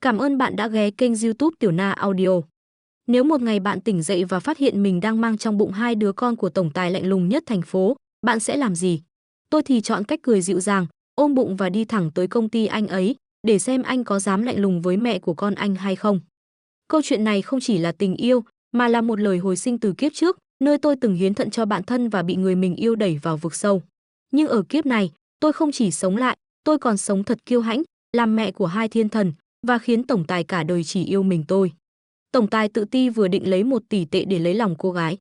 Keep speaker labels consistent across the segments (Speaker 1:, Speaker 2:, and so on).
Speaker 1: Cảm ơn bạn đã ghé kênh YouTube Tiểu Na Audio. Nếu một ngày bạn tỉnh dậy và phát hiện mình đang mang trong bụng hai đứa con của tổng tài lạnh lùng nhất thành phố, bạn sẽ làm gì? Tôi thì chọn cách cười dịu dàng, ôm bụng và đi thẳng tới công ty anh ấy, để xem anh có dám lạnh lùng với mẹ của con anh hay không. Câu chuyện này không chỉ là tình yêu, mà là một lời hồi sinh từ kiếp trước, nơi tôi từng hiến thận cho bạn thân và bị người mình yêu đẩy vào vực sâu. Nhưng ở kiếp này, tôi không chỉ sống lại, tôi còn sống thật kiêu hãnh, làm mẹ của hai thiên thần, và khiến tổng tài cả đời chỉ yêu mình tôi. Tổng tài tự ti vừa định lấy 1 tỷ tệ để lấy lòng cô gái,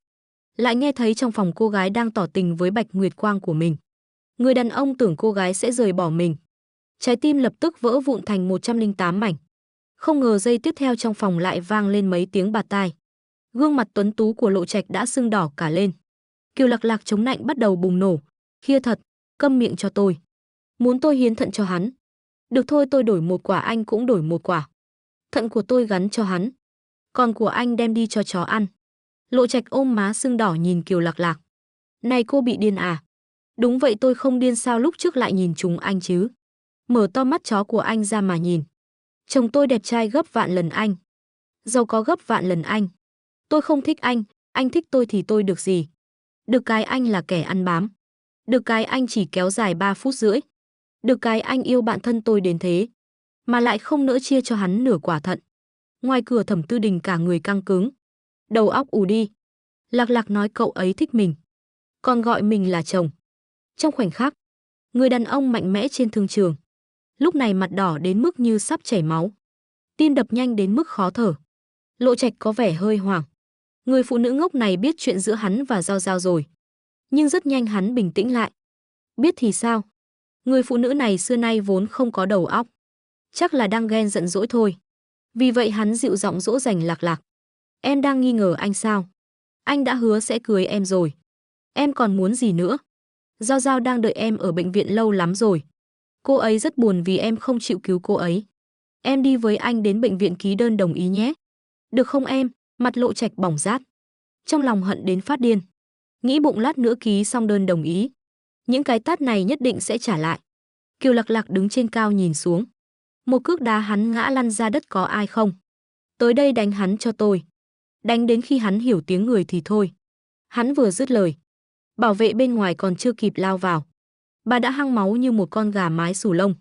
Speaker 1: lại nghe thấy trong phòng cô gái đang tỏ tình với Bạch Nguyệt Quang của mình. Người đàn ông tưởng cô gái sẽ rời bỏ mình. Trái tim lập tức vỡ vụn thành 108 mảnh. Không ngờ giây tiếp theo trong phòng lại vang lên mấy tiếng bạt tai. Gương mặt tuấn tú của Lộ Trạch đã sưng đỏ cả lên. Kiều Lạc Lạc chống nạnh bắt đầu bùng nổ. Khia thật, câm miệng cho tôi. Muốn tôi hiến thận cho hắn. Được thôi, tôi đổi 1 quả, anh cũng đổi 1 quả. Thận của tôi gắn cho hắn, còn của anh đem đi cho chó ăn. Lộ Trạch ôm má sưng đỏ nhìn Kiều Lạc Lạc. Này cô bị điên à? Đúng vậy, tôi không điên, sao lúc trước lại nhìn trúng anh chứ? Mở to mắt chó của anh ra mà nhìn. Chồng tôi đẹp trai gấp vạn lần anh. Giàu có gấp vạn lần anh. Tôi không thích anh thích tôi thì tôi được gì? Được cái anh là kẻ ăn bám. Được cái anh chỉ kéo dài 3 phút rưỡi. Được cái anh yêu bạn thân tôi đến thế, mà lại không nỡ chia cho hắn nửa quả thận. Ngoài cửa Thẩm Tư Đình cả người căng cứng, đầu óc ù đi. Lạc Lạc nói cậu ấy thích mình, còn gọi mình là chồng. Trong khoảnh khắc, người đàn ông mạnh mẽ trên thương trường, lúc này mặt đỏ đến mức như sắp chảy máu, tim đập nhanh đến mức khó thở. Lộ Trạch có vẻ hơi hoảng. Người phụ nữ ngốc này biết chuyện giữa hắn và Giao Giao rồi. Nhưng rất nhanh hắn bình tĩnh lại. Biết thì sao? Người phụ nữ này xưa nay vốn không có đầu óc. Chắc là đang ghen giận dỗi thôi. Vì vậy hắn dịu giọng dỗ dành Lạc Lạc. Em đang nghi ngờ anh sao? Anh đã hứa sẽ cưới em rồi. Em còn muốn gì nữa? Giao Giao đang đợi em ở bệnh viện lâu lắm rồi. Cô ấy rất buồn vì em không chịu cứu cô ấy. Em đi với anh đến bệnh viện ký đơn đồng ý nhé. Được không em? Mặt Lộ Trạch bỏng rát. Trong lòng hận đến phát điên. Nghĩ bụng lát nữa ký xong đơn đồng ý, những cái tát này nhất định sẽ trả lại. Kiều Lạc Lạc đứng trên cao nhìn xuống. Một cước đá hắn ngã lăn ra đất, có ai không? Tới đây đánh hắn cho tôi. Đánh đến khi hắn hiểu tiếng người thì thôi. Hắn vừa dứt lời, bảo vệ bên ngoài còn chưa kịp lao vào, bà đã hăng máu như một con gà mái xù lông,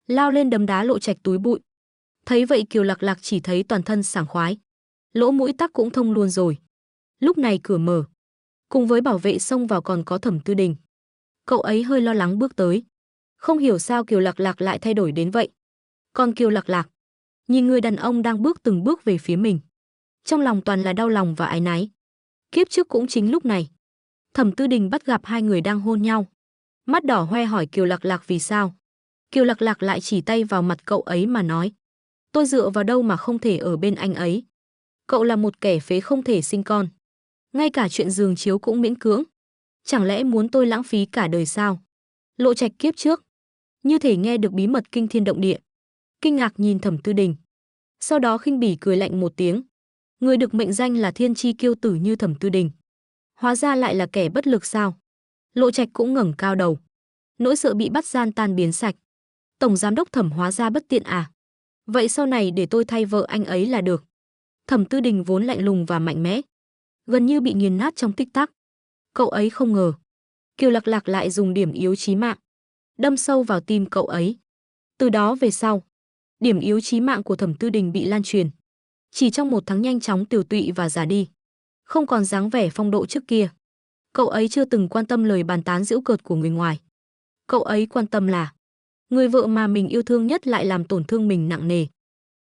Speaker 1: lao lên đấm đá Lộ Trạch túi bụi. Thấy vậy Kiều Lạc Lạc chỉ thấy toàn thân sảng khoái, lỗ mũi tắc cũng thông luôn rồi. Lúc này cửa mở, cùng với bảo vệ xông vào còn có Thẩm Tư Đình. Cậu ấy hơi lo lắng bước tới. Không hiểu sao Kiều Lạc Lạc lại thay đổi đến vậy. Còn Kiều Lạc Lạc nhìn người đàn ông đang bước từng bước về phía mình, trong lòng toàn là đau lòng và áy náy. Kiếp trước cũng chính lúc này, Thẩm Tư Đình bắt gặp hai người đang hôn nhau. Mắt đỏ hoe hỏi Kiều Lạc Lạc vì sao. Kiều Lạc Lạc lại chỉ tay vào mặt cậu ấy mà nói. Tôi dựa vào đâu mà không thể ở bên anh ấy? Cậu là một kẻ phế không thể sinh con. Ngay cả chuyện giường chiếu cũng miễn cưỡng. Chẳng lẽ muốn tôi lãng phí cả đời sao? Lộ Trạch kiếp trước như thể nghe được bí mật kinh thiên động địa, kinh ngạc nhìn Thẩm Tư Đình. Sau đó khinh bỉ cười lạnh một tiếng. Người được mệnh danh là thiên chi kiêu tử như Thẩm Tư Đình, hóa ra lại là kẻ bất lực sao? Lộ Trạch cũng ngẩng cao đầu. Nỗi sợ bị bắt gian tan biến sạch. Tổng giám đốc Thẩm hóa ra bất tiện à? Vậy sau này để tôi thay vợ anh ấy là được. Thẩm Tư Đình vốn lạnh lùng và mạnh mẽ, gần như bị nghiền nát trong tích tắc. Cậu ấy không ngờ Kiều Lạc Lạc lại dùng điểm yếu chí mạng đâm sâu vào tim cậu ấy. Từ đó về sau, điểm yếu chí mạng của Thẩm Tư Đình bị lan truyền. Chỉ trong 1 tháng nhanh chóng tiều tụy và già đi, không còn dáng vẻ phong độ trước kia. Cậu ấy chưa từng quan tâm lời bàn tán giễu cợt của người ngoài. Cậu ấy quan tâm là người vợ mà mình yêu thương nhất lại làm tổn thương mình nặng nề.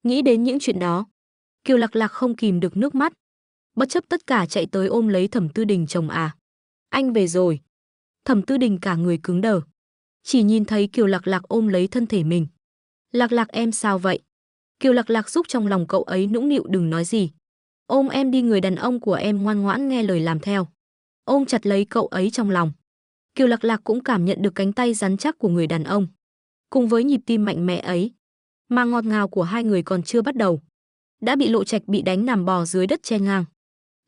Speaker 1: Nghĩ đến những chuyện đó, Kiều Lạc Lạc không kìm được nước mắt, bất chấp tất cả chạy tới ôm lấy Thẩm Tư Đình. Chồng à, anh về rồi. Thẩm Tư Đình cả người cứng đờ, chỉ nhìn thấy Kiều Lạc Lạc ôm lấy thân thể mình. Lạc Lạc em sao vậy? Kiều Lạc Lạc giúp trong lòng cậu ấy nũng nịu đừng nói gì. Ôm em đi, người đàn ông của em ngoan ngoãn nghe lời làm theo. Ôm chặt lấy cậu ấy trong lòng. Kiều Lạc Lạc cũng cảm nhận được cánh tay rắn chắc của người đàn ông, cùng với nhịp tim mạnh mẽ ấy. Mà ngọt ngào của hai người còn chưa bắt đầu, đã bị Lộ Trạch bị đánh nằm bò dưới đất chen ngang.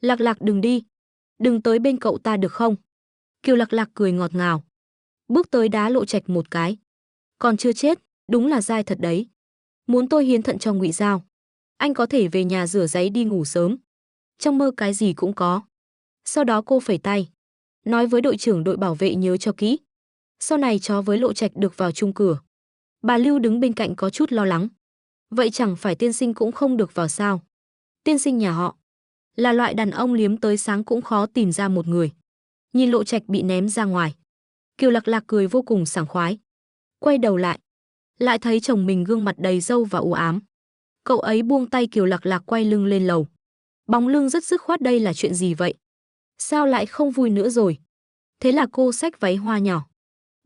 Speaker 1: Lạc Lạc đừng đi, đừng tới bên cậu ta được không? Kiều Lạc Lạc cười ngọt ngào, bước tới đá Lộ Trạch một cái. Còn chưa chết, đúng là dai thật đấy. Muốn tôi hiến thận cho Ngụy Giao. Anh có thể về nhà rửa ráy đi ngủ sớm. Trong mơ cái gì cũng có. Sau đó cô phẩy tay, nói với đội trưởng đội bảo vệ nhớ cho kỹ. Sau này chó với Lộ Trạch được vào chung cửa. Bà Lưu đứng bên cạnh có chút lo lắng. Vậy chẳng phải tiên sinh cũng không được vào sao? Tiên sinh nhà họ là loại đàn ông liếm tới sáng cũng khó tìm ra một người. Nhìn Lộ Trạch bị ném ra ngoài, Kiều Lạc Lạc cười vô cùng sảng khoái. Quay đầu lại thấy chồng mình gương mặt đầy râu và u ám. Cậu ấy buông tay Kiều Lạc Lạc quay lưng lên lầu. Bóng lưng rất dứt khoát, đây là chuyện gì vậy? Sao lại không vui nữa rồi? Thế là cô xách váy hoa nhỏ,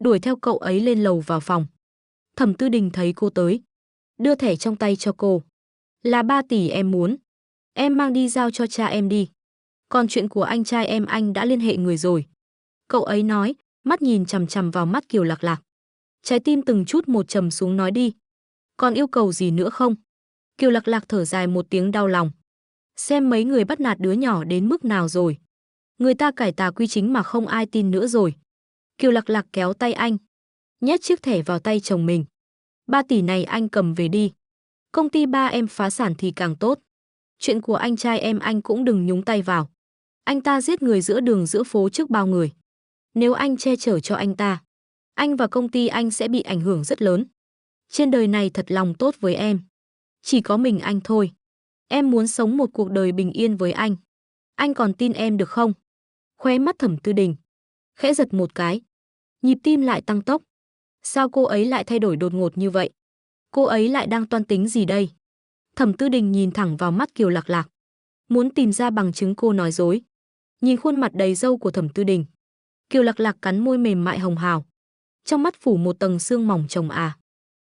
Speaker 1: đuổi theo cậu ấy lên lầu vào phòng. Thẩm Tư Đình thấy cô tới, đưa thẻ trong tay cho cô. Là 3 tỷ em muốn. Em mang đi giao cho cha em đi. Còn chuyện của anh trai em anh đã liên hệ người rồi. Cậu ấy nói, mắt nhìn chằm chằm vào mắt Kiều Lạc Lạc. Trái tim từng chút một trầm xuống, nói đi. Còn yêu cầu gì nữa không? Kiều Lạc Lạc thở dài một tiếng đau lòng. Xem mấy người bắt nạt đứa nhỏ đến mức nào rồi. Người ta cải tà quy chính mà không ai tin nữa rồi. Kiều Lạc Lạc kéo tay anh, nhét chiếc thẻ vào tay chồng mình. 3 tỷ này anh cầm về đi. Công ty ba em phá sản thì càng tốt. Chuyện của anh trai em anh cũng đừng nhúng tay vào. Anh ta giết người giữa đường giữa phố trước bao người. Nếu anh che chở cho anh và công ty anh sẽ bị ảnh hưởng rất lớn. Trên đời này thật lòng tốt với em. Chỉ có mình anh thôi. Em muốn sống một cuộc đời bình yên với anh. Anh còn tin em được không? Khóe mắt Thẩm Tư Đình khẽ giật một cái. Nhịp tim lại tăng tốc. Sao cô ấy lại thay đổi đột ngột như vậy? Cô ấy lại đang toan tính gì đây? Thẩm Tư Đình nhìn thẳng vào mắt Kiều Lạc Lạc, muốn tìm ra bằng chứng cô nói dối. Nhìn khuôn mặt đầy râu của Thẩm Tư Đình, Kiều Lạc Lạc cắn môi mềm mại hồng hào. Trong mắt phủ một tầng sương mỏng. Chồng à,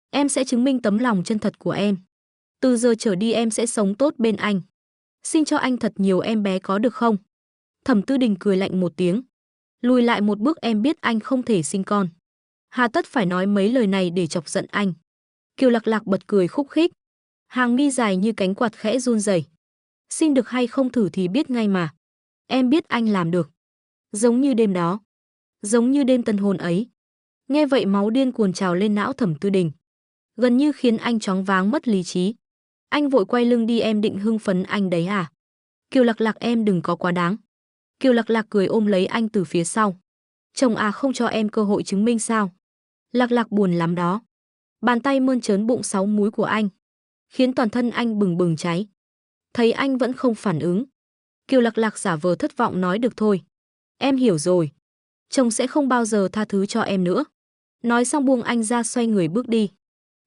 Speaker 1: em sẽ chứng minh tấm lòng chân thật của em. Từ giờ trở đi em sẽ sống tốt bên anh. Sinh cho anh thật nhiều em bé có được không? Thẩm Tư Đình cười lạnh một tiếng. Lùi lại một bước, em biết anh không thể sinh con. Hà tất phải nói mấy lời này để chọc giận anh. Kiều Lạc Lạc bật cười khúc khích. Hàng mi dài như cánh quạt khẽ run rẩy. Sinh được hay không thử thì biết ngay mà. Em biết anh làm được. Giống như đêm đó. Giống như đêm tân hôn ấy. Nghe vậy máu điên cuồn trào lên não Thẩm Tư Đình, gần như khiến anh choáng váng mất lý trí. Anh vội quay lưng đi. Em định hưng phấn anh đấy à? Kiều Lạc Lạc, em đừng có quá đáng. Kiều Lạc Lạc cười ôm lấy anh từ phía sau. Chồng à, không cho em cơ hội chứng minh sao? Lạc Lạc buồn lắm đó. Bàn tay mơn trớn bụng 6 múi của anh, khiến toàn thân anh bừng bừng cháy. Thấy anh vẫn không phản ứng, Kiều Lạc Lạc giả vờ thất vọng nói, được thôi. Em hiểu rồi. Chồng sẽ không bao giờ tha thứ cho em nữa. Nói xong buông anh ra, xoay người bước đi.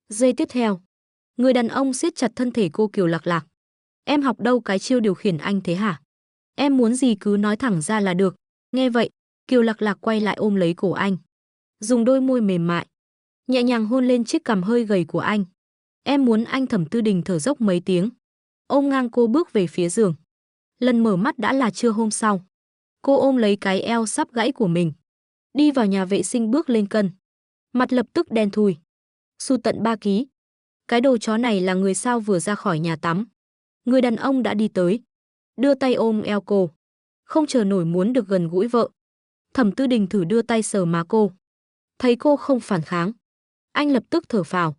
Speaker 1: Giây tiếp theo, người đàn ông siết chặt thân thể cô. Kiều Lạc Lạc, em học đâu cái chiêu điều khiển anh thế hả? Em muốn gì cứ nói thẳng ra là được. Nghe vậy, Kiều Lạc Lạc quay lại ôm lấy cổ anh, dùng đôi môi mềm mại nhẹ nhàng hôn lên chiếc cằm hơi gầy của anh. Em muốn anh. Thẩm Tư Đình thở dốc mấy tiếng, ôm ngang cô bước về phía giường. Lần mở mắt đã là trưa hôm sau. Cô ôm lấy cái eo sắp gãy của mình, đi vào nhà vệ sinh bước lên cân. Mặt lập tức đen thui, sụt tận 3 ký. Cái đồ chó này là người sao? Vừa ra khỏi nhà tắm, người đàn ông đã đi tới, đưa tay ôm eo cô, không chờ nổi muốn được gần gũi vợ. Thẩm Tư Đình thử đưa tay sờ má cô, thấy cô không phản kháng, anh lập tức thở phào.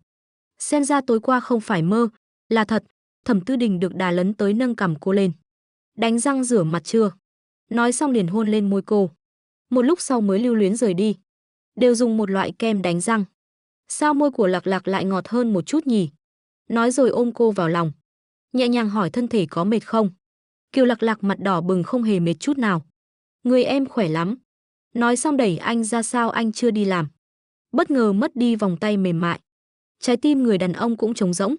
Speaker 1: Xem ra tối qua không phải mơ, là thật. Thẩm Tư Đình được đà lấn tới nâng cằm cô lên. Đánh răng rửa mặt chưa? Nói xong liền hôn lên môi cô. Một lúc sau mới lưu luyến rời đi. Đều dùng một loại kem đánh răng. Sao môi của Lạc Lạc lại ngọt hơn một chút nhỉ? Nói rồi ôm cô vào lòng, nhẹ nhàng hỏi thân thể có mệt không? Kiều Lạc Lạc mặt đỏ bừng, không hề mệt chút nào. Người em khỏe lắm. Nói xong đẩy anh ra. Sao anh chưa đi làm? Bất ngờ mất đi vòng tay mềm mại. Trái tim người đàn ông cũng trống rỗng.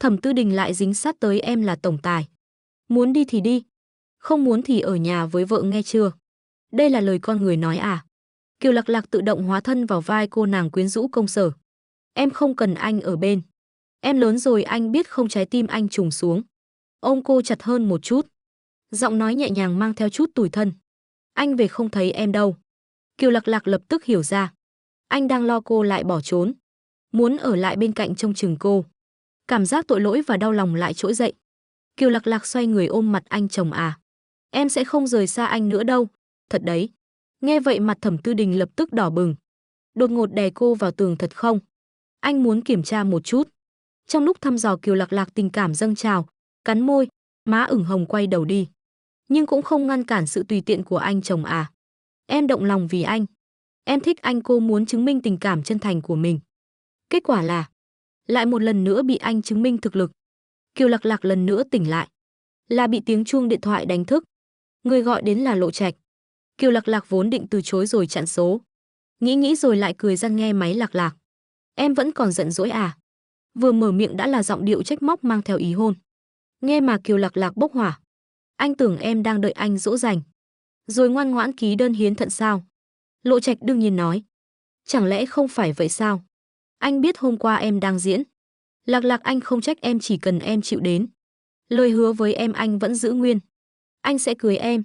Speaker 1: Thẩm Tư Đình lại dính sát tới. Em là tổng tài, muốn đi thì đi, không muốn thì ở nhà với vợ, nghe chưa? Đây là lời con người nói à? Kiều Lạc Lạc tự động hóa thân vào vai cô nàng quyến rũ công sở. Em không cần anh ở bên. Em lớn rồi anh biết không? Trái tim anh trùng xuống, ôm cô chặt hơn một chút. Giọng nói nhẹ nhàng mang theo chút tủi thân. Anh về không thấy em đâu. Kiều Lạc Lạc lập tức hiểu ra. Anh đang lo cô lại bỏ trốn, muốn ở lại bên cạnh trông chừng cô. Cảm giác tội lỗi và đau lòng lại trỗi dậy. Kiều Lạc Lạc xoay người ôm mặt anh. Chồng à, em sẽ không rời xa anh nữa đâu. Thật đấy. Nghe vậy mặt Thẩm Tư Đình lập tức đỏ bừng. Đột ngột đè cô vào tường. Thật không? Anh muốn kiểm tra một chút. Trong lúc thăm dò Kiều Lạc Lạc tình cảm dâng trào, cắn môi, má ửng hồng quay đầu đi. Nhưng cũng không ngăn cản sự tùy tiện của anh chồng à. Em động lòng vì anh. Em thích anh, cô muốn chứng minh tình cảm chân thành của mình. Kết quả là lại một lần nữa bị anh chứng minh thực lực. Kiều Lạc Lạc lần nữa tỉnh lại. Là bị tiếng chuông điện thoại đánh thức. Người gọi đến là Lộ Trạch. Kiều Lạc Lạc vốn định từ chối rồi chặn số. Nghĩ rồi lại cười răn nghe máy. Lạc Lạc, em vẫn còn giận dỗi à? Vừa mở miệng đã là giọng điệu trách móc mang theo ý hôn. Nghe mà Kiều Lạc Lạc bốc hỏa. Anh tưởng em đang đợi anh dỗ dành, rồi ngoan ngoãn ký đơn hiến thận sao? Lộ Trạch đương nhiên nói. Chẳng lẽ không phải vậy sao? Anh biết hôm qua em đang diễn. Lạc Lạc, anh không trách em, chỉ cần em chịu đến. Lời hứa với em anh vẫn giữ nguyên. Anh sẽ cưới em.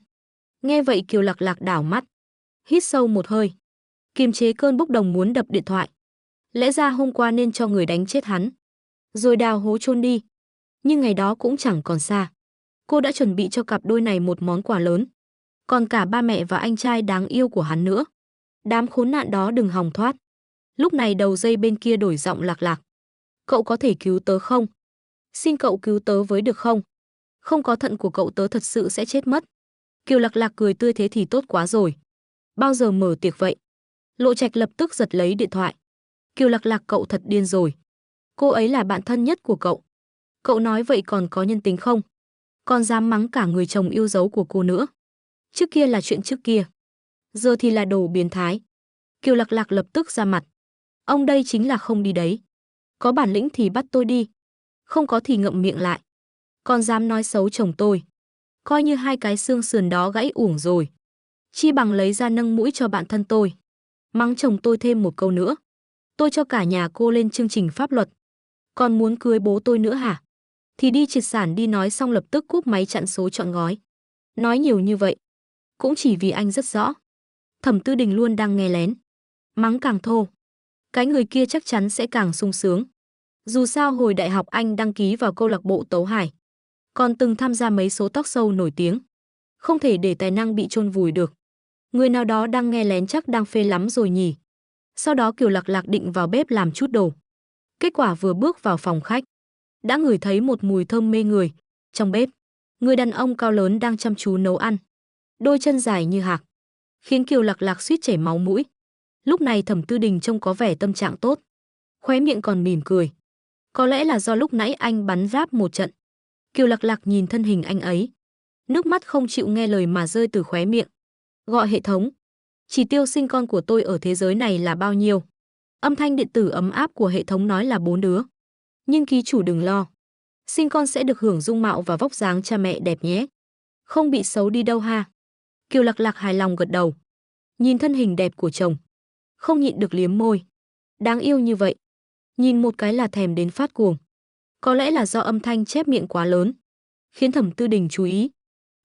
Speaker 1: Nghe vậy Kiều Lạc Lạc đảo mắt, hít sâu một hơi, kiềm chế cơn bốc đồng muốn đập điện thoại. Lẽ ra hôm qua nên cho người đánh chết hắn, rồi đào hố chôn đi. Nhưng ngày đó cũng chẳng còn xa. Cô đã chuẩn bị cho cặp đôi này một món quà lớn. Còn cả ba mẹ và anh trai đáng yêu của hắn nữa. Đám khốn nạn đó đừng hòng thoát. Lúc này đầu dây bên kia đổi giọng. Lạc Lạc, cậu có thể cứu tớ không? Xin cậu cứu tớ với được không? Không có thận của cậu tớ thật sự sẽ chết mất. Kiều Lạc Lạc cười tươi. Thế thì tốt quá rồi. Bao giờ mở tiệc vậy? Lộ Trạch lập tức giật lấy điện thoại. Kiều Lạc Lạc, cậu thật điên rồi. Cô ấy là bạn thân nhất của cậu. Cậu nói vậy còn có nhân tính không? Còn dám mắng cả người chồng yêu dấu của cô nữa. Trước kia là chuyện trước kia, giờ thì là đồ biến thái. Kiều Lạc Lạc lập tức ra mặt. Ông đây chính là không đi đấy. Có bản lĩnh thì bắt tôi đi, không có thì ngậm miệng lại. Còn dám nói xấu chồng tôi, coi như hai cái xương sườn đó gãy uổng rồi. Chi bằng lấy ra nâng mũi cho bạn thân tôi. Mắng chồng tôi thêm một câu nữa, tôi cho cả nhà cô lên chương trình pháp luật. Còn muốn cưới bố tôi nữa hả? Thì đi triệt sản đi. Nói xong lập tức cúp máy chặn số trọn gói. Nói nhiều như vậy cũng chỉ vì anh rất rõ Thẩm Tư Đình luôn đang nghe lén. Mắng càng thô, cái người kia chắc chắn sẽ càng sung sướng. Dù sao hồi đại học anh đăng ký vào câu lạc bộ tấu hài, còn từng tham gia mấy số talk show nổi tiếng. Không thể để tài năng bị chôn vùi được. Người nào đó đang nghe lén chắc đang phê lắm rồi nhỉ. Sau đó Kiều Lạc Lạc định vào bếp làm chút đồ. Kết quả vừa bước vào phòng khách, đã ngửi thấy một mùi thơm mê người. Trong bếp, người đàn ông cao lớn đang chăm chú nấu ăn. Đôi chân dài như hạc, khiến Kiều Lạc Lạc suýt chảy máu mũi. Lúc này Thẩm Tư Đình trông có vẻ tâm trạng tốt, khóe miệng còn mỉm cười. Có lẽ là do lúc nãy anh bắn ráp một trận. Kiều Lạc Lạc nhìn thân hình anh ấy, nước mắt không chịu nghe lời mà rơi từ khóe miệng. Gọi hệ thống. Chỉ tiêu sinh con của tôi ở thế giới này là bao nhiêu? Âm thanh điện tử ấm áp của hệ thống nói là 4 đứa. Nhưng ký chủ đừng lo, sinh con sẽ được hưởng dung mạo và vóc dáng cha mẹ đẹp nhé. Không bị xấu đi đâu ha. Kiều Lạc Lạc hài lòng gật đầu. Nhìn thân hình đẹp của chồng, không nhịn được liếm môi. Đáng yêu như vậy, nhìn một cái là thèm đến phát cuồng. Có lẽ là do âm thanh chép miệng quá lớn, khiến Thẩm Tư Đình chú ý.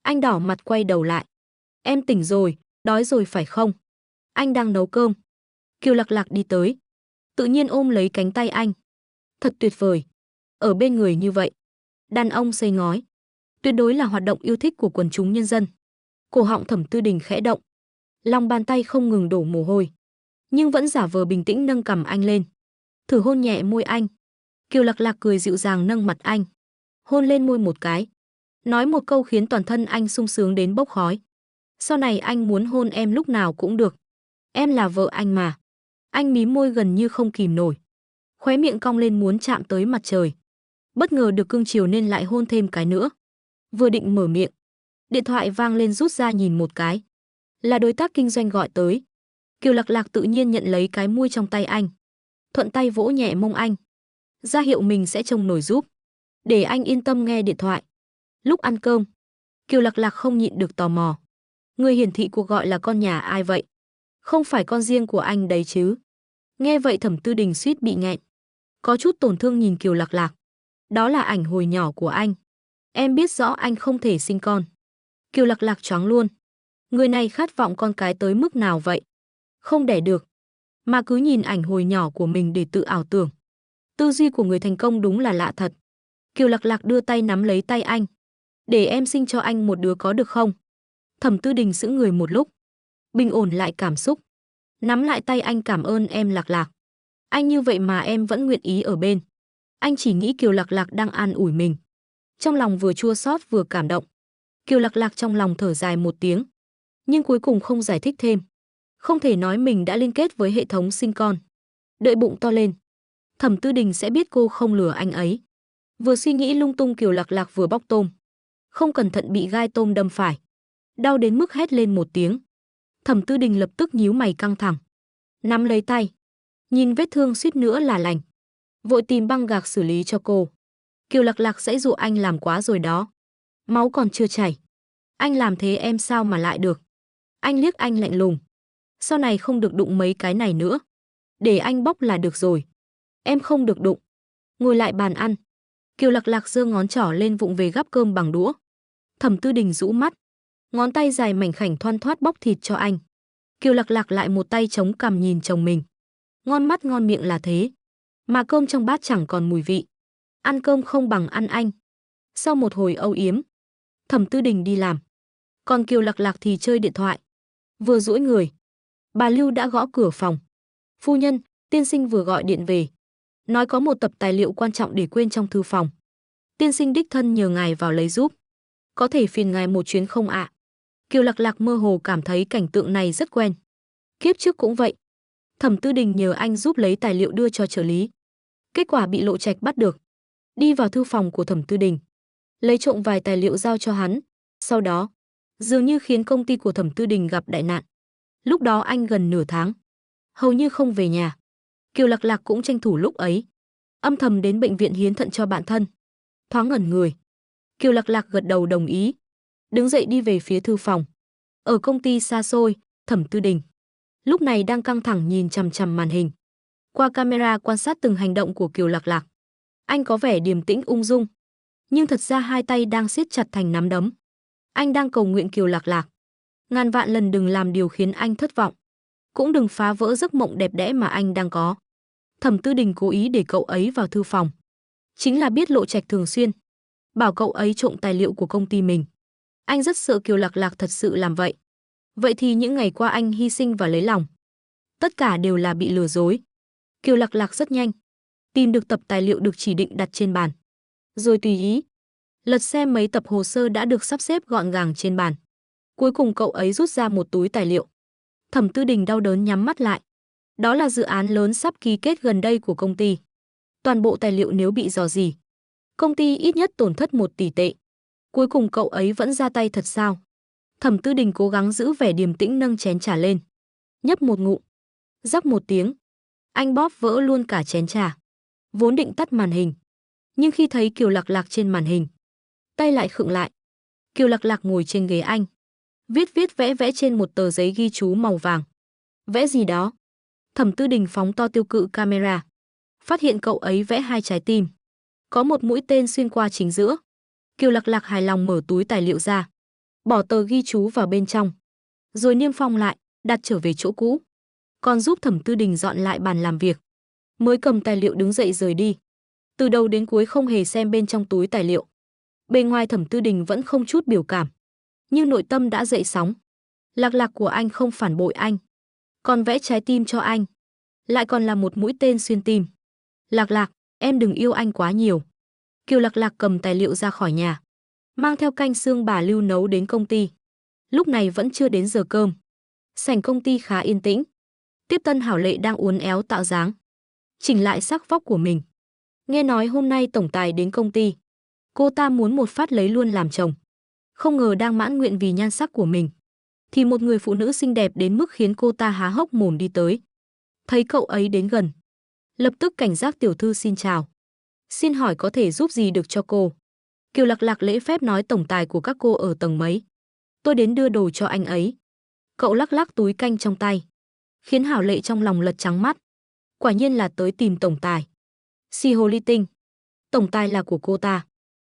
Speaker 1: Anh đỏ mặt quay đầu lại. Em tỉnh rồi, đói rồi phải không? Anh đang nấu cơm. Kiều Lạc Lạc đi tới, tự nhiên ôm lấy cánh tay anh. Thật tuyệt vời. Ở bên người như vậy, đàn ông xây ngói, tuyệt đối là hoạt động yêu thích của quần chúng nhân dân. Cổ họng Thẩm Tư Đình khẽ động, lòng bàn tay không ngừng đổ mồ hôi, nhưng vẫn giả vờ bình tĩnh nâng cằm anh lên, thử hôn nhẹ môi anh. Kiều Lạc Lạc cười dịu dàng nâng mặt anh, hôn lên môi một cái, nói một câu khiến toàn thân anh sung sướng đến bốc khói. Sau này anh muốn hôn em lúc nào cũng được. Em là vợ anh mà. Anh mím môi gần như không kìm nổi, khóe miệng cong lên muốn chạm tới mặt trời. Bất ngờ được cưng chiều nên lại hôn thêm cái nữa. Vừa định mở miệng, điện thoại vang lên, rút ra nhìn một cái. Là đối tác kinh doanh gọi tới. Kiều Lạc Lạc tự nhiên nhận lấy cái muôi trong tay anh, thuận tay vỗ nhẹ mông anh, ra hiệu mình sẽ trông nổi giúp, để anh yên tâm nghe điện thoại. Lúc ăn cơm, Kiều Lạc Lạc không nhịn được tò mò. Người hiển thị cuộc gọi là con nhà ai vậy? Không phải con riêng của anh đấy chứ? Nghe vậy Thẩm Tư Đình suýt bị nghẹn, có chút tổn thương nhìn Kiều Lạc Lạc. Đó là ảnh hồi nhỏ của anh. Em biết rõ anh không thể sinh con. Kiều Lạc Lạc choáng luôn. Người này khát vọng con cái tới mức nào vậy? Không đẻ được, mà cứ nhìn ảnh hồi nhỏ của mình để tự ảo tưởng. Tư duy của người thành công đúng là lạ thật. Kiều Lạc Lạc đưa tay nắm lấy tay anh. Để em sinh cho anh một đứa có được không? Thẩm Tư Đình sững người một lúc, bình ổn lại cảm xúc, nắm lại tay anh. Cảm ơn em Lạc Lạc. Anh như vậy mà em vẫn nguyện ý ở bên. Anh chỉ nghĩ Kiều Lạc Lạc đang an ủi mình. Trong lòng vừa chua xót vừa cảm động. Kiều Lạc Lạc trong lòng thở dài một tiếng, nhưng cuối cùng không giải thích thêm. Không thể nói mình đã liên kết với hệ thống sinh con. Đợi bụng to lên, Thẩm Tư Đình sẽ biết cô không lừa anh ấy. Vừa suy nghĩ lung tung, Kiều Lạc Lạc vừa bóc tôm. Không cẩn thận bị gai tôm đâm phải. Đau đến mức hét lên một tiếng. Thẩm Tư Đình lập tức nhíu mày căng thẳng. Nắm lấy tay. Nhìn vết thương suýt nữa là lành. Vội tìm băng gạc xử lý cho cô. Kiều Lạc Lạc dãy dụ anh làm quá rồi đó. Máu còn chưa chảy. Anh làm thế em sao mà lại được. Anh liếc anh lạnh lùng. Sau này không được đụng mấy cái này nữa. Để anh bóc là được rồi. Em không được đụng. Ngồi lại bàn ăn. Kiều Lạc Lạc giơ ngón trỏ lên vụng về gắp cơm bằng đũa. Thẩm Tư Đình rũ mắt. Ngón tay dài mảnh khảnh thoăn thoắt bóc thịt cho anh. Kiều Lạc Lạc lại một tay chống cằm nhìn chồng mình. Ngon mắt ngon miệng là thế. Mà cơm trong bát chẳng còn mùi vị. Ăn cơm không bằng ăn anh. Sau một hồi âu yếm, Thẩm Tư Đình đi làm. Còn Kiều Lạc Lạc thì chơi điện thoại. Vừa duỗi người, bà Lưu đã gõ cửa phòng. Phu nhân, tiên sinh vừa gọi điện về. Nói có một tập tài liệu quan trọng để quên trong thư phòng. Tiên sinh đích thân nhờ ngài vào lấy giúp. Có thể phiền ngài một chuyến không ạ? Kiều Lạc Lạc mơ hồ cảm thấy cảnh tượng này rất quen. Kiếp trước cũng vậy. Thẩm Tư Đình nhờ anh giúp lấy tài liệu đưa cho trợ lý. Kết quả bị Lộ Trạch bắt được. Đi vào thư phòng của Thẩm Tư Đình, lấy trộm vài tài liệu giao cho hắn. Sau đó, dường như khiến công ty của Thẩm Tư Đình gặp đại nạn. Lúc đó anh gần nửa tháng, hầu như không về nhà. Kiều Lạc Lạc cũng tranh thủ lúc ấy, âm thầm đến bệnh viện hiến thận cho bạn thân. Thoáng ngẩn người, Kiều Lạc Lạc gật đầu đồng ý, đứng dậy đi về phía thư phòng. Ở công ty xa xôi, Thẩm Tư Đình lúc này đang căng thẳng nhìn chằm chằm màn hình. Qua camera quan sát từng hành động của Kiều Lạc Lạc. Anh có vẻ điềm tĩnh ung dung, nhưng thật ra hai tay đang siết chặt thành nắm đấm. Anh đang cầu nguyện Kiều Lạc Lạc ngàn vạn lần đừng làm điều khiến anh thất vọng, cũng đừng phá vỡ giấc mộng đẹp đẽ mà anh đang có. Thẩm Tư Đình cố ý để cậu ấy vào thư phòng, chính là biết Lộ Trạch thường xuyên bảo cậu ấy trộm tài liệu của công ty mình. Anh rất sợ Kiều Lạc Lạc thật sự làm vậy. Vậy thì những ngày qua anh hy sinh và lấy lòng, tất cả đều là bị lừa dối. Kiều Lạc Lạc rất nhanh tìm được tập tài liệu được chỉ định đặt trên bàn, rồi tùy ý lật xem mấy tập hồ sơ đã được sắp xếp gọn gàng trên bàn. Cuối cùng cậu ấy rút ra một túi tài liệu. Thẩm Tư Đình đau đớn nhắm mắt lại. Đó là dự án lớn sắp ký kết gần đây của công ty. Toàn bộ tài liệu nếu bị rò rỉ, công ty ít nhất tổn thất 1 tỷ tệ. Cuối cùng cậu ấy vẫn ra tay thật sao? Thẩm Tư Đình cố gắng giữ vẻ điềm tĩnh nâng chén trà lên. Nhấp một ngụm. Rắc một tiếng. Anh bóp vỡ luôn cả chén trà. Vốn định tắt màn hình, nhưng khi thấy Kiều Lạc Lạc trên màn hình, tay lại khựng lại. Kiều Lạc Lạc ngồi trên ghế anh, viết vẽ vẽ trên một tờ giấy ghi chú màu vàng. Vẽ gì đó? Thẩm Tư Đình phóng to tiêu cự camera, phát hiện cậu ấy vẽ 2 trái tim, có một mũi tên xuyên qua chính giữa. Kiều Lạc Lạc hài lòng mở túi tài liệu ra, bỏ tờ ghi chú vào bên trong, rồi niêm phong lại, đặt trở về chỗ cũ. Còn giúp Thẩm Tư Đình dọn lại bàn làm việc, mới cầm tài liệu đứng dậy rời đi. Từ đầu đến cuối không hề xem bên trong túi tài liệu. Bề ngoài Thẩm Tư Đình vẫn không chút biểu cảm, nhưng nội tâm đã dậy sóng. Lạc Lạc của anh không phản bội anh, còn vẽ trái tim cho anh, lại còn là một mũi tên xuyên tim. Lạc Lạc, em đừng yêu anh quá nhiều. Kiều Lạc Lạc cầm tài liệu ra khỏi nhà, mang theo canh xương bà Lưu nấu đến công ty. Lúc này vẫn chưa đến giờ cơm. Sảnh công ty khá yên tĩnh. Tiếp tân Hảo Lệ đang uốn éo tạo dáng, chỉnh lại sắc vóc của mình. Nghe nói hôm nay tổng tài đến công ty, cô ta muốn một phát lấy luôn làm chồng. Không ngờ đang mãn nguyện vì nhan sắc của mình, thì một người phụ nữ xinh đẹp đến mức khiến cô ta há hốc mồm đi tới. Thấy cậu ấy đến gần, lập tức cảnh giác. Tiểu thư xin chào, xin hỏi có thể giúp gì được cho cô? Kiều Lạc Lạc lễ phép nói tổng tài của các cô ở tầng mấy. Tôi đến đưa đồ cho anh ấy. Cậu lắc lắc túi canh trong tay, khiến Hảo Lệ trong lòng lật trắng mắt. Quả nhiên là tới tìm tổng tài. Xì hồ ly tinh. Tổng tài là của cô ta,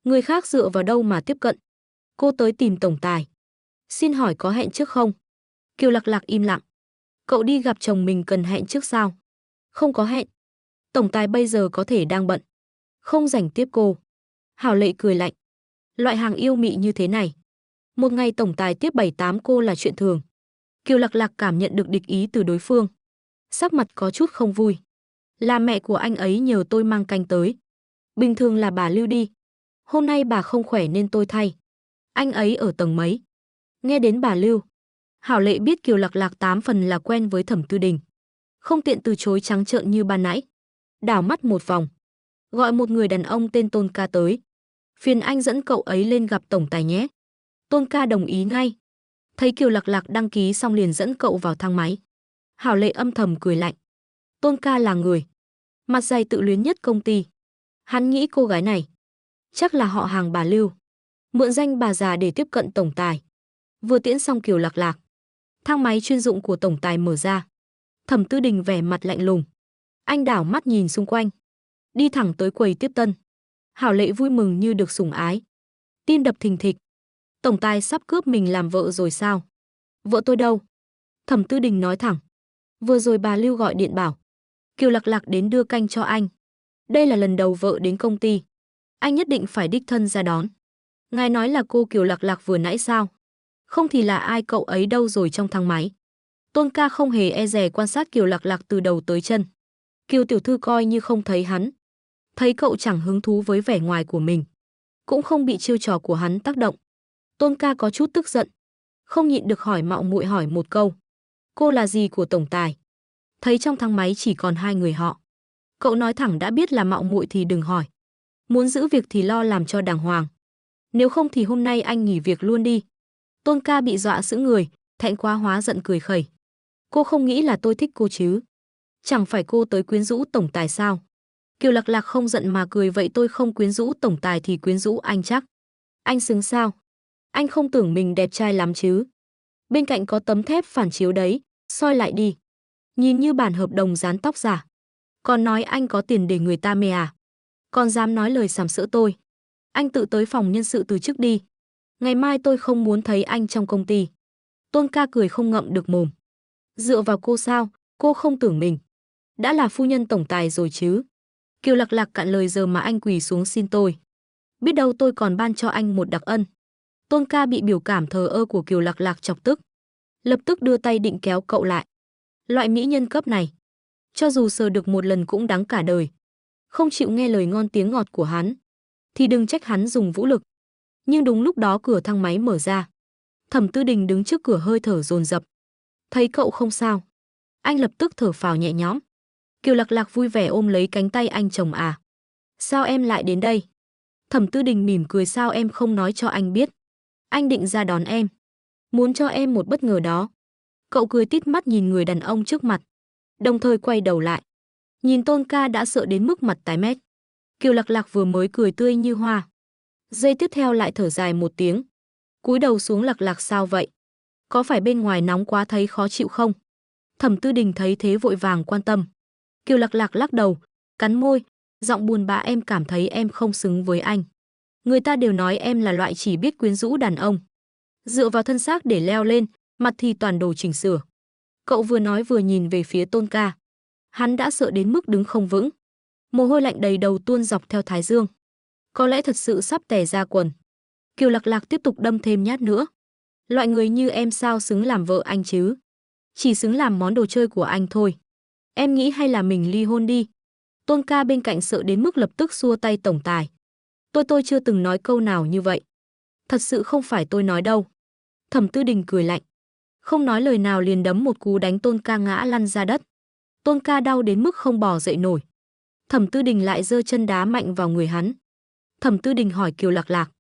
Speaker 1: người khác dựa vào đâu mà tiếp cận? Cô tới tìm tổng tài. Xin hỏi có hẹn trước không? Kiều Lạc Lạc im lặng. Cậu đi gặp chồng mình cần hẹn trước sao? Không có hẹn. Tổng tài bây giờ có thể đang bận, không rảnh tiếp cô. Hảo Lệ cười lạnh. Loại hàng yêu mị như thế này, một ngày tổng tài tiếp 7-8 cô là chuyện thường. Kiều Lạc Lạc cảm nhận được địch ý từ đối phương, sắc mặt có chút không vui. Là mẹ của anh ấy nhờ tôi mang canh tới. Bình thường là bà Lưu đi. Hôm nay bà không khỏe nên tôi thay. Anh ấy ở tầng mấy? Nghe đến bà Lưu, Hảo Lệ biết Kiều Lạc Lạc 8 phần là quen với Thẩm Tư Đình. Không tiện từ chối trắng trợn như ban nãy. Đảo mắt một vòng, gọi một người đàn ông tên Tôn Ca tới. Phiền anh dẫn cậu ấy lên gặp tổng tài nhé. Tôn Ca đồng ý ngay. Thấy Kiều Lạc Lạc đăng ký xong liền dẫn cậu vào thang máy. Hảo Lệ âm thầm cười lạnh. Tôn Ca là người mặt dày tự luyến nhất công ty. Hắn nghĩ cô gái này chắc là họ hàng bà Lưu, mượn danh bà già để tiếp cận tổng tài. Vừa tiễn xong Kiều Lạc Lạc, thang máy chuyên dụng của tổng tài mở ra. Thẩm Tư Đình vẻ mặt lạnh lùng. Anh đảo mắt nhìn xung quanh, đi thẳng tới quầy tiếp tân. Hảo Lệ vui mừng như được sủng ái, tim đập thình thịch. Tổng tài sắp cướp mình làm vợ rồi sao? Vợ tôi đâu? Thẩm Tư Đình nói thẳng. Vừa rồi bà Lưu gọi điện bảo Kiều Lạc Lạc đến đưa canh cho anh. Đây là lần đầu vợ đến công ty, anh nhất định phải đích thân ra đón. Ngài nói là cô Kiều Lạc Lạc vừa nãy sao? Không thì là ai, cậu ấy đâu rồi trong thang máy? Tôn Ca không hề e dè quan sát Kiều Lạc Lạc từ đầu tới chân. Kiều tiểu thư coi như không thấy hắn. Thấy cậu chẳng hứng thú với vẻ ngoài của mình, cũng không bị chiêu trò của hắn tác động. Tôn Ca có chút tức giận, không nhịn được hỏi mạo muội hỏi một câu. Cô là gì của tổng tài? Thấy trong thang máy chỉ còn hai người họ, cậu nói thẳng đã biết là mạo muội thì đừng hỏi. Muốn giữ việc thì lo làm cho đàng hoàng. Nếu không thì hôm nay anh nghỉ việc luôn đi. Tôn Ca bị dọa sững người, thẹn quá hóa giận cười khẩy. Cô không nghĩ là tôi thích cô chứ? Chẳng phải cô tới quyến rũ tổng tài sao? Kiều Lạc Lạc không giận mà cười, vậy tôi không quyến rũ tổng tài thì quyến rũ anh chắc. Anh xứng sao? Anh không tưởng mình đẹp trai lắm chứ? Bên cạnh có tấm thép phản chiếu đấy, soi lại đi. Nhìn như bản hợp đồng dán tóc giả. Còn nói anh có tiền để người ta mê à? Còn dám nói lời sàm sỡ tôi. Anh tự tới phòng nhân sự từ chức đi. Ngày mai tôi không muốn thấy anh trong công ty. Tôn Ca cười không ngậm được mồm. Dựa vào cô sao? Cô không tưởng mình đã là phu nhân tổng tài rồi chứ? Kiều Lạc Lạc cạn lời, giờ mà anh quỳ xuống xin tôi, biết đâu tôi còn ban cho anh một đặc ân. Tôn Ca bị biểu cảm thờ ơ của Kiều Lạc Lạc chọc tức, lập tức đưa tay định kéo cậu lại. Loại mỹ nhân cấp này, cho dù sờ được một lần cũng đáng cả đời. Không chịu nghe lời ngon tiếng ngọt của hắn, thì đừng trách hắn dùng vũ lực. Nhưng đúng lúc đó cửa thang máy mở ra. Thẩm Tư Đình đứng trước cửa hơi thở dồn dập. Thấy cậu không sao, anh lập tức thở phào nhẹ nhõm. Kiều Lạc Lạc vui vẻ ôm lấy cánh tay anh chồng à. Sao em lại đến đây? Thẩm Tư Đình mỉm cười, sao em không nói cho anh biết? Anh định ra đón em, muốn cho em một bất ngờ đó. Cậu cười tít mắt nhìn người đàn ông trước mặt, đồng thời quay đầu lại. Nhìn Tôn Ca đã sợ đến mức mặt tái mét. Kiều Lạc Lạc vừa mới cười tươi như hoa, giây tiếp theo lại thở dài một tiếng. Cúi đầu xuống. Lạc Lạc sao vậy? Có phải bên ngoài nóng quá thấy khó chịu không? Thẩm Tư Đình thấy thế vội vàng quan tâm. Kiều Lạc Lạc lắc đầu, cắn môi, giọng buồn bã, em cảm thấy em không xứng với anh. Người ta đều nói em là loại chỉ biết quyến rũ đàn ông, dựa vào thân xác để leo lên, mặt thì toàn đồ chỉnh sửa. Cậu vừa nói vừa nhìn về phía Tôn Ca. Hắn đã sợ đến mức đứng không vững, mồ hôi lạnh đầy đầu tuôn dọc theo thái dương. Có lẽ thật sự sắp tè ra quần. Kiều Lạc Lạc tiếp tục đâm thêm nhát nữa. Loại người như em sao xứng làm vợ anh chứ? Chỉ xứng làm món đồ chơi của anh thôi. Em nghĩ hay là mình ly hôn đi. Tôn Ca bên cạnh sợ đến mức lập tức xua tay tổng tài. Tôi chưa từng nói câu nào như vậy. Thật sự không phải tôi nói đâu. Thẩm Tư Đình cười lạnh, không nói lời nào liền đấm một cú đánh Tôn Ca ngã lăn ra đất. Tôn Ca đau đến mức không bò dậy nổi. Thẩm Tư Đình lại giơ chân đá mạnh vào người hắn. Thẩm Tư Đình hỏi Kiều Lạc Lạc,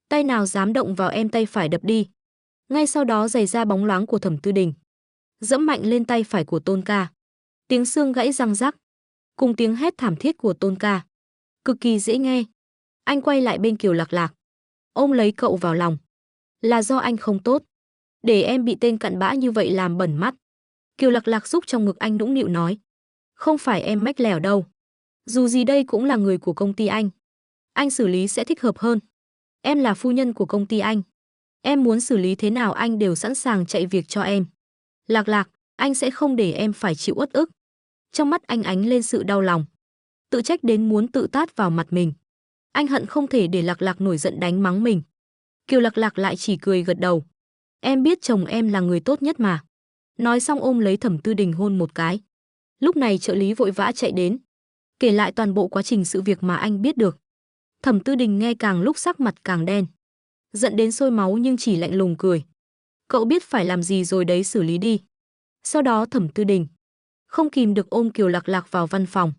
Speaker 1: tay nào dám động vào em tay phải đập đi. Ngay sau đó giày da bóng loáng của Thẩm Tư Đình dẫm mạnh lên tay phải của Tôn Ca. Tiếng xương gãy răng rắc, cùng tiếng hét thảm thiết của Tôn Ca, cực kỳ dễ nghe. Anh quay lại bên Kiều Lạc Lạc, ôm lấy cậu vào lòng. Là do anh không tốt, để em bị tên cặn bã như vậy làm bẩn mắt. Kiều Lạc Lạc giúp trong ngực anh nũng nịu nói, không phải em mách lẻo đâu. Dù gì đây cũng là người của công ty anh xử lý sẽ thích hợp hơn. Em là phu nhân của công ty anh. Em muốn xử lý thế nào anh đều sẵn sàng chạy việc cho em. Lạc Lạc, anh sẽ không để em phải chịu uất ức. Trong mắt anh ánh lên sự đau lòng, tự trách đến muốn tự tát vào mặt mình. Anh hận không thể để Lạc Lạc nổi giận đánh mắng mình. Kiều Lạc Lạc lại chỉ cười gật đầu. Em biết chồng em là người tốt nhất mà. Nói xong ôm lấy Thẩm Tư Đình hôn một cái. Lúc này trợ lý vội vã chạy đến. kể lại toàn bộ quá trình sự việc mà anh biết được. Thẩm Tư Đình nghe càng lúc sắc mặt càng đen, giận đến sôi máu nhưng chỉ lạnh lùng cười. Cậu biết phải làm gì rồi đấy, xử lý đi. Sau đó Thẩm Tư Đình không kìm được ôm Kiều Lạc Lạc vào văn phòng.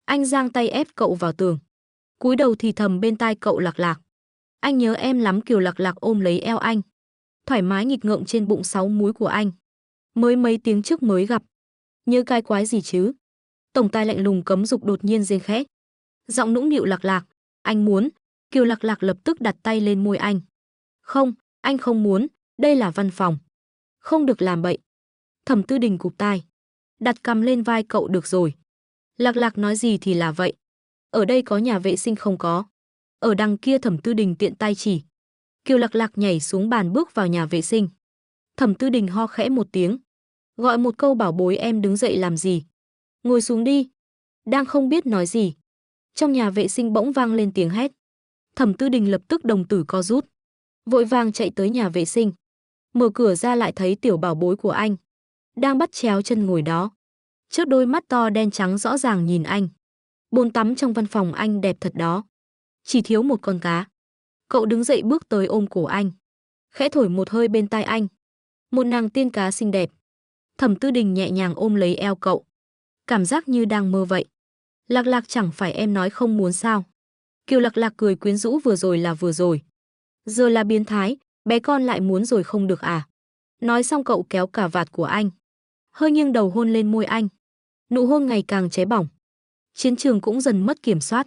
Speaker 1: Anh giang tay ép cậu vào tường, cúi đầu thì thầm bên tai cậu: Lạc Lạc, anh nhớ em lắm. Kiều Lạc Lạc ôm lấy eo anh, thoải mái nghịch ngợm trên bụng 6 múi của anh. Mới mấy tiếng trước mới gặp, nhớ cái quái gì chứ? Tổng tài lạnh lùng cấm dục đột nhiên rên khẽ, giọng nũng nịu: Lạc Lạc, anh muốn. Kiều Lạc Lạc lập tức đặt tay lên môi anh. Không, anh không muốn, đây là văn phòng, không được làm bậy. Thẩm Tư Đình cụp tai, đặt cằm lên vai cậu: Được rồi, Lạc Lạc nói gì thì là vậy. Ở đây có nhà vệ sinh không? Có. Ở đằng kia. Thẩm Tư Đình tiện tay chỉ. Kiều Lạc Lạc nhảy xuống bàn bước vào nhà vệ sinh. Thẩm Tư Đình ho khẽ một tiếng, gọi một câu: Bảo bối, em đứng dậy làm gì? Ngồi xuống đi. Đang không biết nói gì, trong nhà vệ sinh bỗng vang lên tiếng hét. Thẩm Tư Đình lập tức đồng tử co rút, vội vàng chạy tới nhà vệ sinh. Mở cửa ra lại thấy tiểu bảo bối của anh đang bắt chéo chân ngồi đó, trước đôi mắt to đen trắng rõ ràng nhìn anh. Bồn tắm trong văn phòng anh đẹp thật đó, chỉ thiếu một con cá. Cậu đứng dậy bước tới ôm cổ anh, khẽ thổi một hơi bên tai anh. Một nàng tiên cá xinh đẹp. Thẩm Tư Đình nhẹ nhàng ôm lấy eo cậu, cảm giác như đang mơ vậy. Lạc Lạc, chẳng phải em nói không muốn sao? Kiều Lạc Lạc cười quyến rũ: Vừa rồi là vừa rồi, giờ là biến thái, bé con lại muốn rồi không được à? Nói xong cậu kéo cà vạt của anh, hơi nghiêng đầu hôn lên môi anh. Nụ hôn ngày càng cháy bỏng, chiến trường cũng dần mất kiểm soát.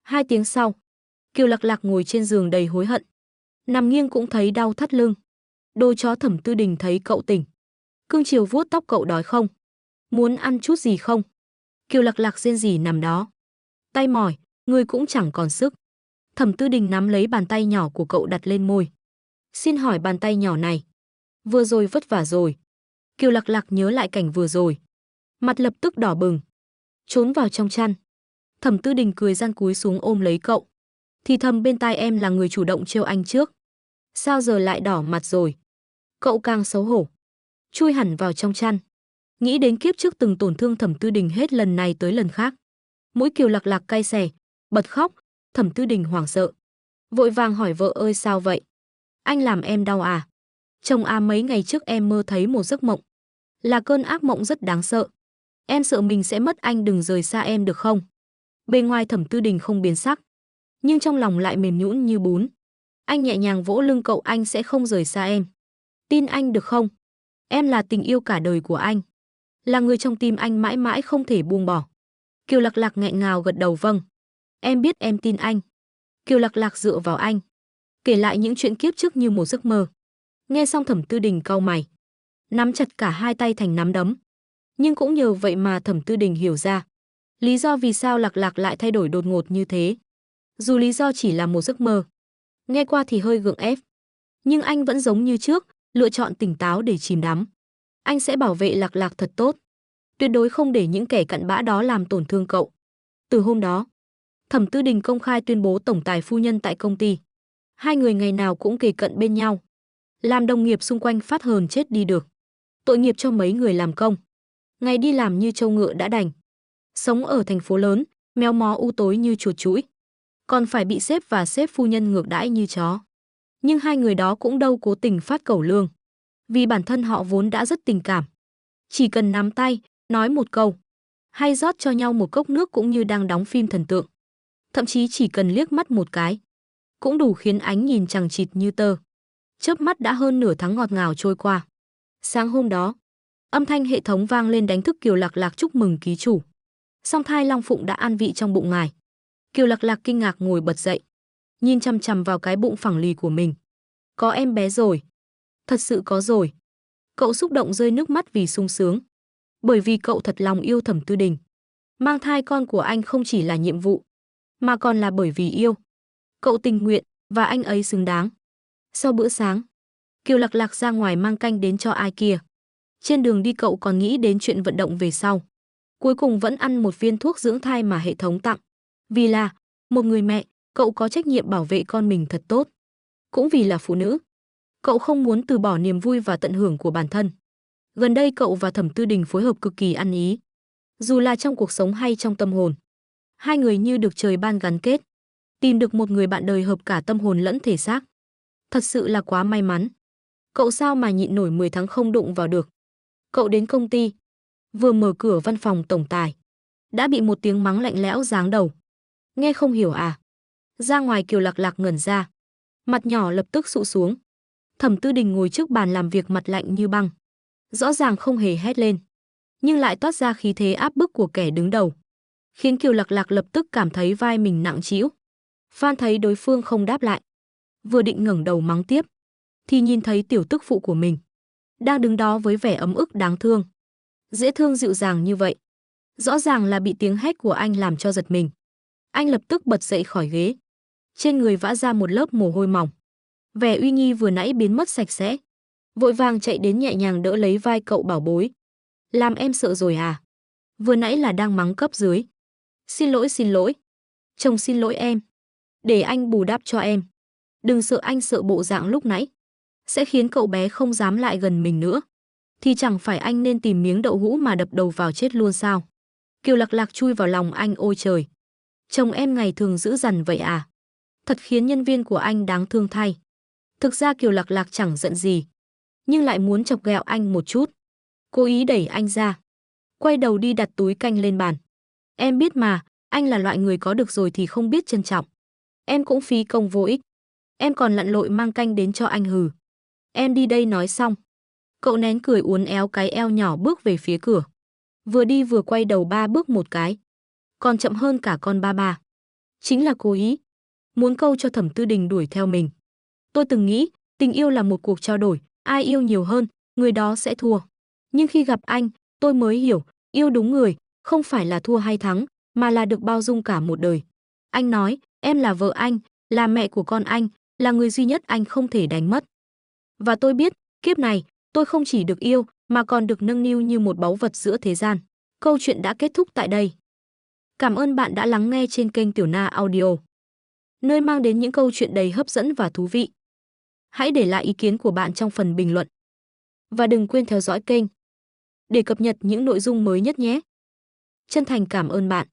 Speaker 1: 2 tiếng sau, Kiều Lạc Lạc ngồi trên giường đầy hối hận, nằm nghiêng cũng thấy đau thắt lưng. Đồ chó. Thẩm Tư Đình thấy cậu tỉnh, cưng chiều vuốt tóc cậu: Đói không? Muốn ăn chút gì không? Kiều Lạc Lạc rên rỉ nằm đó, tay mỏi, người cũng chẳng còn sức. Thẩm Tư Đình nắm lấy bàn tay nhỏ của cậu đặt lên môi. Xin hỏi bàn tay nhỏ này, vừa rồi vất vả rồi. Kiều Lạc Lạc nhớ lại cảnh vừa rồi, mặt lập tức đỏ bừng, trốn vào trong chăn. Thẩm Tư Đình cười gian cúi xuống ôm lấy cậu, thì thầm bên tai: Em là người chủ động trêu anh trước, sao giờ lại đỏ mặt rồi? Cậu càng xấu hổ, chui hẳn vào trong chăn. Nghĩ đến kiếp trước từng tổn thương Thẩm Tư Đình hết lần này tới lần khác, mũi Kiều Lạc Lạc cay xè, bật khóc. Thẩm Tư Đình hoảng sợ, vội vàng hỏi: Vợ ơi, sao vậy? Anh làm em đau à? Chồng à, mấy ngày trước em mơ thấy một giấc mộng, là cơn ác mộng rất đáng sợ. Em sợ mình sẽ mất anh, đừng rời xa em được không? Bề ngoài Thẩm Tư Đình không biến sắc, nhưng trong lòng lại mềm nhũn như bún. Anh nhẹ nhàng vỗ lưng cậu: Anh sẽ không rời xa em. Tin anh được không? Em là tình yêu cả đời của anh, là người trong tim anh mãi mãi không thể buông bỏ. Kiều Lạc Lạc nghẹn ngào gật đầu: Vâng, em biết, em tin anh. Kiều Lạc Lạc dựa vào anh, kể lại những chuyện kiếp trước như một giấc mơ. Nghe xong Thẩm Tư Đình cau mày, nắm chặt cả hai tay thành nắm đấm. Nhưng cũng nhờ vậy mà Thẩm Tư Đình hiểu ra lý do vì sao Lạc Lạc lại thay đổi đột ngột như thế. Dù lý do chỉ là một giấc mơ, nghe qua thì hơi gượng ép, nhưng anh vẫn giống như trước, lựa chọn tỉnh táo để chìm đắm. Anh sẽ bảo vệ Lạc Lạc thật tốt, tuyệt đối không để những kẻ cặn bã đó làm tổn thương cậu. Từ hôm đó, Thẩm Tư Đình công khai tuyên bố tổng tài phu nhân tại công ty. Hai người ngày nào cũng kề cận bên nhau, làm đồng nghiệp xung quanh phát hờn chết đi được. Tội nghiệp cho mấy người làm công, ngày đi làm như trâu ngựa đã đành, sống ở thành phố lớn, méo mó u tối như chuột chũi, còn phải bị sếp và sếp phu nhân ngược đãi như chó. Nhưng hai người đó cũng đâu cố tình phát cẩu lương, vì bản thân họ vốn đã rất tình cảm. Chỉ cần nắm tay, nói một câu, hay rót cho nhau một cốc nước cũng như đang đóng phim thần tượng. Thậm chí chỉ cần liếc mắt một cái, cũng đủ khiến ánh nhìn chằng chịt như tơ. Chớp mắt đã hơn nửa tháng ngọt ngào trôi qua. Sáng hôm đó, âm thanh hệ thống vang lên đánh thức Kiều Lạc Lạc chúc mừng ký chủ. Song thai long phụng đã an vị trong bụng ngài. Kiều Lạc Lạc kinh ngạc ngồi bật dậy, nhìn chằm chằm vào cái bụng phẳng lì của mình. Có em bé rồi, thật sự có rồi. Cậu xúc động rơi nước mắt vì sung sướng, bởi vì cậu thật lòng yêu Thẩm Tư Đình. Mang thai con của anh không chỉ là nhiệm vụ, mà còn là bởi vì yêu. Cậu tình nguyện và anh ấy xứng đáng. Sau bữa sáng, Kiều Lạc Lạc ra ngoài mang canh đến cho ai kia. Trên đường đi cậu còn nghĩ đến chuyện vận động về sau. Cuối cùng vẫn ăn một viên thuốc dưỡng thai mà hệ thống tặng. Vì là một người mẹ, cậu có trách nhiệm bảo vệ con mình thật tốt. Cũng vì là phụ nữ, cậu không muốn từ bỏ niềm vui và tận hưởng của bản thân. Gần đây cậu và Thẩm Tư Đình phối hợp cực kỳ ăn ý, dù là trong cuộc sống hay trong tâm hồn. Hai người như được trời ban gắn kết, tìm được một người bạn đời hợp cả tâm hồn lẫn thể xác. Thật sự là quá may mắn. Cậu sao mà nhịn nổi 10 tháng không đụng vào được. Cậu đến công ty, vừa mở cửa văn phòng tổng tài, đã bị một tiếng mắng lạnh lẽo giáng đầu. Nghe không hiểu à? Ra ngoài Kiều Lạc Lạc ngẩn ra, mặt nhỏ lập tức sụ xuống. Thẩm Tư Đình ngồi trước bàn làm việc mặt lạnh như băng, rõ ràng không hề hét lên, nhưng lại toát ra khí thế áp bức của kẻ đứng đầu, khiến Kiều Lạc Lạc lập tức cảm thấy vai mình nặng trĩu. Phan thấy đối phương không đáp lại, vừa định ngẩng đầu mắng tiếp, thì nhìn thấy tiểu tức phụ của mình đang đứng đó với vẻ ấm ức đáng thương, dễ thương dịu dàng như vậy. Rõ ràng là bị tiếng hét của anh làm cho giật mình. Anh lập tức bật dậy khỏi ghế, trên người vã ra một lớp mồ hôi mỏng. Vẻ uy nghi vừa nãy biến mất sạch sẽ, vội vàng chạy đến nhẹ nhàng đỡ lấy vai cậu bảo bối. Làm em sợ rồi à? Vừa nãy là đang mắng cấp dưới. Xin lỗi. Chồng xin lỗi em. Để anh bù đắp cho em. Đừng sợ, anh sợ bộ dạng lúc nãy sẽ khiến cậu bé không dám lại gần mình nữa. Thì chẳng phải anh nên tìm miếng đậu hũ mà đập đầu vào chết luôn sao? Kiều Lạc Lạc chui vào lòng anh. Ôi trời, chồng em ngày thường dữ dằn vậy à? Thật khiến nhân viên của anh đáng thương thay. Thực ra Kiều Lạc Lạc chẳng giận gì, nhưng lại muốn chọc ghẹo anh một chút. Cố ý đẩy anh ra, quay đầu đi đặt túi canh lên bàn. Em biết mà, anh là loại người có được rồi thì không biết trân trọng. Em cũng phí công vô ích. Em còn lặn lội mang canh đến cho anh hừ. Em đi đây. Nói xong, cậu nén cười uốn éo cái eo nhỏ bước về phía cửa. Vừa đi vừa quay đầu 3 bước một cái, còn chậm hơn cả con ba ba. Chính là cố ý, muốn câu cho Thẩm Tư Đình đuổi theo mình. Tôi từng nghĩ, tình yêu là một cuộc trao đổi, ai yêu nhiều hơn, người đó sẽ thua. Nhưng khi gặp anh, tôi mới hiểu, yêu đúng người, không phải là thua hay thắng, mà là được bao dung cả một đời. Anh nói, em là vợ anh, là mẹ của con anh, là người duy nhất anh không thể đánh mất. Và tôi biết, kiếp này, tôi không chỉ được yêu, mà còn được nâng niu như một báu vật giữa thế gian. Câu chuyện đã kết thúc tại đây. Cảm ơn bạn đã lắng nghe trên kênh Tiểu Na Audio, nơi mang đến những câu chuyện đầy hấp dẫn và thú vị. Hãy để lại ý kiến của bạn trong phần bình luận. Và đừng quên theo dõi kênh để cập nhật những nội dung mới nhất nhé. Chân thành cảm ơn bạn.